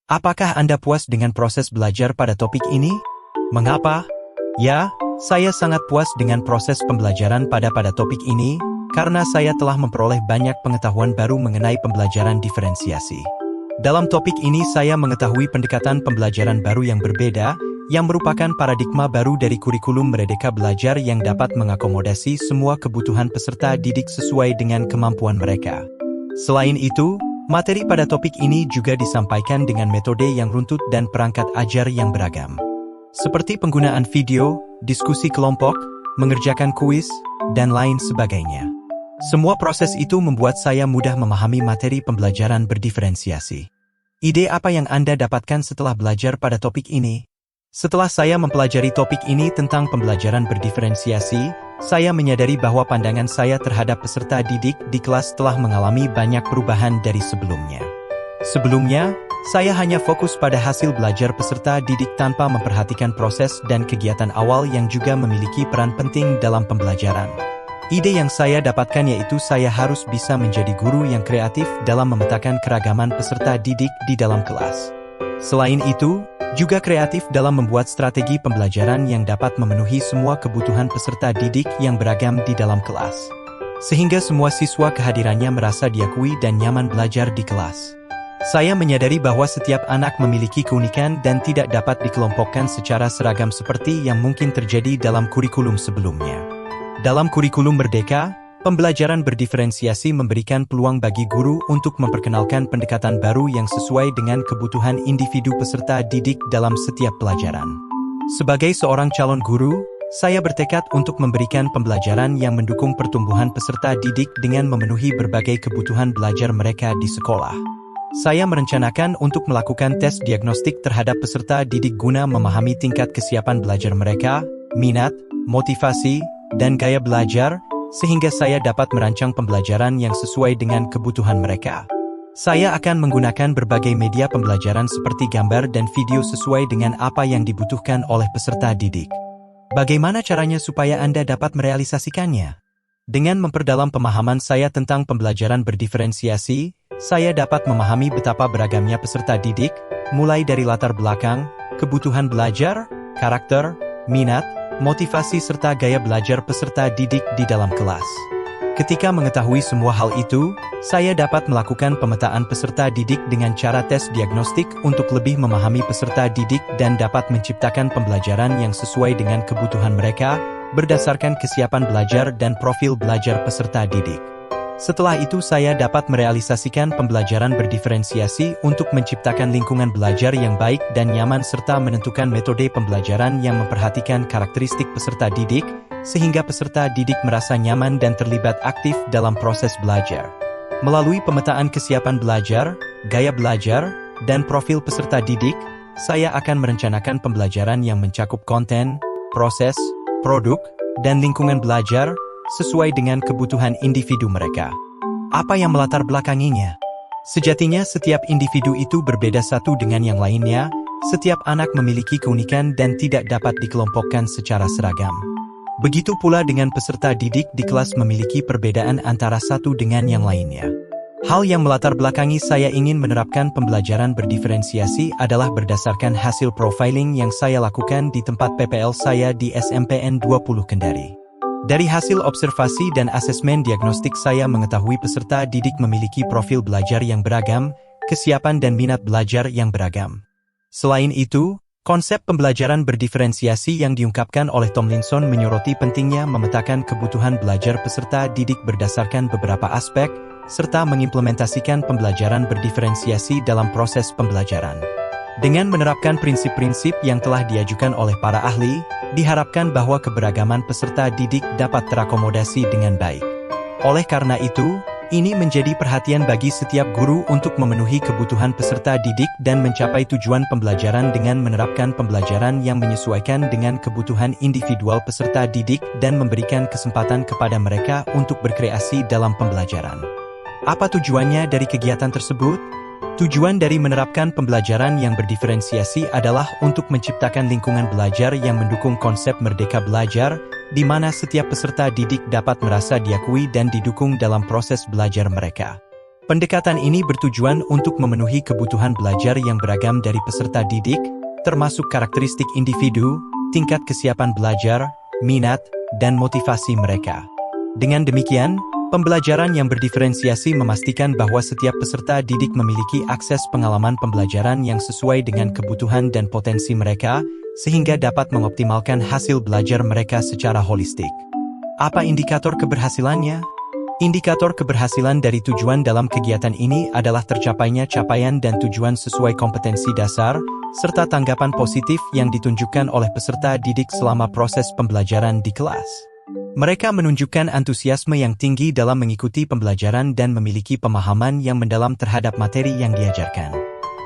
Apakah Anda puas dengan proses belajar pada topik ini? Mengapa? Ya, saya sangat puas dengan proses pembelajaran pada topik ini, karena saya telah memperoleh banyak pengetahuan baru mengenai pembelajaran diferensiasi. Dalam topik ini saya mengetahui pendekatan pembelajaran baru yang berbeda, yang merupakan paradigma baru dari kurikulum Merdeka Belajar yang dapat mengakomodasi semua kebutuhan peserta didik sesuai dengan kemampuan mereka. Selain itu, materi pada topik ini juga disampaikan dengan metode yang runtut dan perangkat ajar yang beragam. Seperti penggunaan video, diskusi kelompok, mengerjakan kuis, dan lain sebagainya. Semua proses itu membuat saya mudah memahami materi pembelajaran berdiferensiasi. Ide apa yang Anda dapatkan setelah belajar pada topik ini? Setelah saya mempelajari topik ini tentang pembelajaran berdiferensiasi, saya menyadari bahwa pandangan saya terhadap peserta didik di kelas telah mengalami banyak perubahan dari sebelumnya. Sebelumnya, saya hanya fokus pada hasil belajar peserta didik tanpa memperhatikan proses dan kegiatan awal yang juga memiliki peran penting dalam pembelajaran. Ide yang saya dapatkan yaitu saya harus bisa menjadi guru yang kreatif dalam memetakan keragaman peserta didik di dalam kelas. Selain itu, juga kreatif dalam membuat strategi pembelajaran yang dapat memenuhi semua kebutuhan peserta didik yang beragam di dalam kelas. Sehingga semua siswa kehadirannya merasa diakui dan nyaman belajar di kelas. Saya menyadari bahwa setiap anak memiliki keunikan dan tidak dapat dikelompokkan secara seragam seperti yang mungkin terjadi dalam kurikulum sebelumnya. Dalam kurikulum Merdeka, pembelajaran berdiferensiasi memberikan peluang bagi guru untuk memperkenalkan pendekatan baru yang sesuai dengan kebutuhan individu peserta didik dalam setiap pelajaran. Sebagai seorang calon guru, saya bertekad untuk memberikan pembelajaran yang mendukung pertumbuhan peserta didik dengan memenuhi berbagai kebutuhan belajar mereka di sekolah. Saya merencanakan untuk melakukan tes diagnostik terhadap peserta didik guna memahami tingkat kesiapan belajar mereka, minat, motivasi, dan gaya belajar, sehingga saya dapat merancang pembelajaran yang sesuai dengan kebutuhan mereka. Saya akan menggunakan berbagai media pembelajaran seperti gambar dan video sesuai dengan apa yang dibutuhkan oleh peserta didik. Bagaimana caranya supaya Anda dapat merealisasikannya? Dengan memperdalam pemahaman saya tentang pembelajaran berdiferensiasi, saya dapat memahami betapa beragamnya peserta didik, mulai dari latar belakang, kebutuhan belajar, karakter, minat, motivasi serta gaya belajar peserta didik di dalam kelas. Ketika mengetahui semua hal itu, saya dapat melakukan pemetaan peserta didik dengan cara tes diagnostik untuk lebih memahami peserta didik dan dapat menciptakan pembelajaran yang sesuai dengan kebutuhan mereka, berdasarkan kesiapan belajar dan profil belajar peserta didik. Setelah itu saya dapat merealisasikan pembelajaran berdiferensiasi untuk menciptakan lingkungan belajar yang baik dan nyaman serta menentukan metode pembelajaran yang memperhatikan karakteristik peserta didik, sehingga peserta didik merasa nyaman dan terlibat aktif dalam proses belajar. Melalui pemetaan kesiapan belajar, gaya belajar, dan profil peserta didik, saya akan merencanakan pembelajaran yang mencakup konten, proses, produk, dan lingkungan belajar, sesuai dengan kebutuhan individu mereka. Apa yang melatar belakanginya? Sejatinya setiap individu itu berbeda satu dengan yang lainnya, setiap anak memiliki keunikan dan tidak dapat dikelompokkan secara seragam. Begitu pula dengan peserta didik di kelas memiliki perbedaan antara satu dengan yang lainnya. Hal yang melatar belakangi saya ingin menerapkan pembelajaran berdiferensiasi adalah berdasarkan hasil profiling yang saya lakukan di tempat PPL saya di SMPN 20 Kendari. Dari hasil observasi dan asesmen diagnostik saya mengetahui peserta didik memiliki profil belajar yang beragam, kesiapan dan minat belajar yang beragam. Selain itu, konsep pembelajaran berdiferensiasi yang diungkapkan oleh Tomlinson menyoroti pentingnya memetakan kebutuhan belajar peserta didik berdasarkan beberapa aspek, serta mengimplementasikan pembelajaran berdiferensiasi dalam proses pembelajaran. Dengan menerapkan prinsip-prinsip yang telah diajukan oleh para ahli, diharapkan bahwa keberagaman peserta didik dapat terakomodasi dengan baik. Oleh karena itu, ini menjadi perhatian bagi setiap guru untuk memenuhi kebutuhan peserta didik dan mencapai tujuan pembelajaran dengan menerapkan pembelajaran yang menyesuaikan dengan kebutuhan individual peserta didik dan memberikan kesempatan kepada mereka untuk berkreasi dalam pembelajaran. Apa tujuannya dari kegiatan tersebut? Tujuan dari menerapkan pembelajaran yang berdiferensiasi adalah untuk menciptakan lingkungan belajar yang mendukung konsep merdeka belajar, di mana setiap peserta didik dapat merasa diakui dan didukung dalam proses belajar mereka. Pendekatan ini bertujuan untuk memenuhi kebutuhan belajar yang beragam dari peserta didik, termasuk karakteristik individu, tingkat kesiapan belajar, minat, dan motivasi mereka. Dengan demikian, pembelajaran yang berdiferensiasi memastikan bahwa setiap peserta didik memiliki akses pengalaman pembelajaran yang sesuai dengan kebutuhan dan potensi mereka, sehingga dapat mengoptimalkan hasil belajar mereka secara holistik. Apa indikator keberhasilannya? Indikator keberhasilan dari tujuan dalam kegiatan ini adalah tercapainya capaian dan tujuan sesuai kompetensi dasar, serta tanggapan positif yang ditunjukkan oleh peserta didik selama proses pembelajaran di kelas. Mereka menunjukkan antusiasme yang tinggi dalam mengikuti pembelajaran dan memiliki pemahaman yang mendalam terhadap materi yang diajarkan.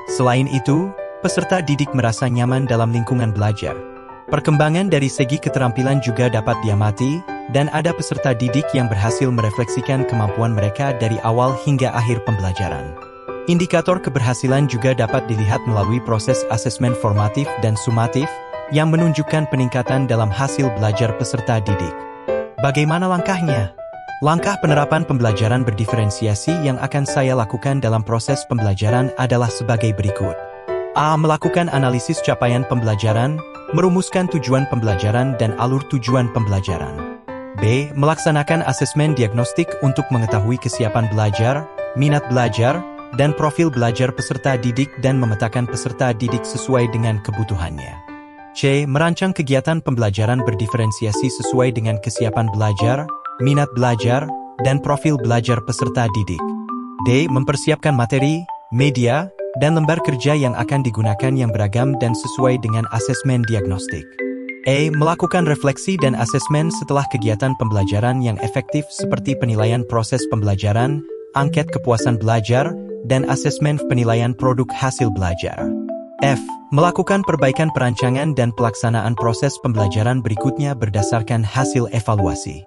Selain itu, peserta didik merasa nyaman dalam lingkungan belajar. Perkembangan dari segi keterampilan juga dapat diamati, dan ada peserta didik yang berhasil merefleksikan kemampuan mereka dari awal hingga akhir pembelajaran. Indikator keberhasilan juga dapat dilihat melalui proses asesmen formatif dan sumatif, yang menunjukkan peningkatan dalam hasil belajar peserta didik. Bagaimana langkahnya? Langkah penerapan pembelajaran berdiferensiasi yang akan saya lakukan dalam proses pembelajaran adalah sebagai berikut. A. Melakukan analisis capaian pembelajaran, merumuskan tujuan pembelajaran dan alur tujuan pembelajaran. B. Melaksanakan asesmen diagnostik untuk mengetahui kesiapan belajar, minat belajar, dan profil belajar peserta didik dan memetakan peserta didik sesuai dengan kebutuhannya. C. Merancang kegiatan pembelajaran berdiferensiasi sesuai dengan kesiapan belajar, minat belajar, dan profil belajar peserta didik. D. Mempersiapkan materi, media, dan lembar kerja yang akan digunakan yang beragam dan sesuai dengan asesmen diagnostik. E. Melakukan refleksi dan asesmen setelah kegiatan pembelajaran yang efektif seperti penilaian proses pembelajaran, angket kepuasan belajar, dan asesmen penilaian produk hasil belajar. F. Melakukan perbaikan perancangan dan pelaksanaan proses pembelajaran berikutnya berdasarkan hasil evaluasi.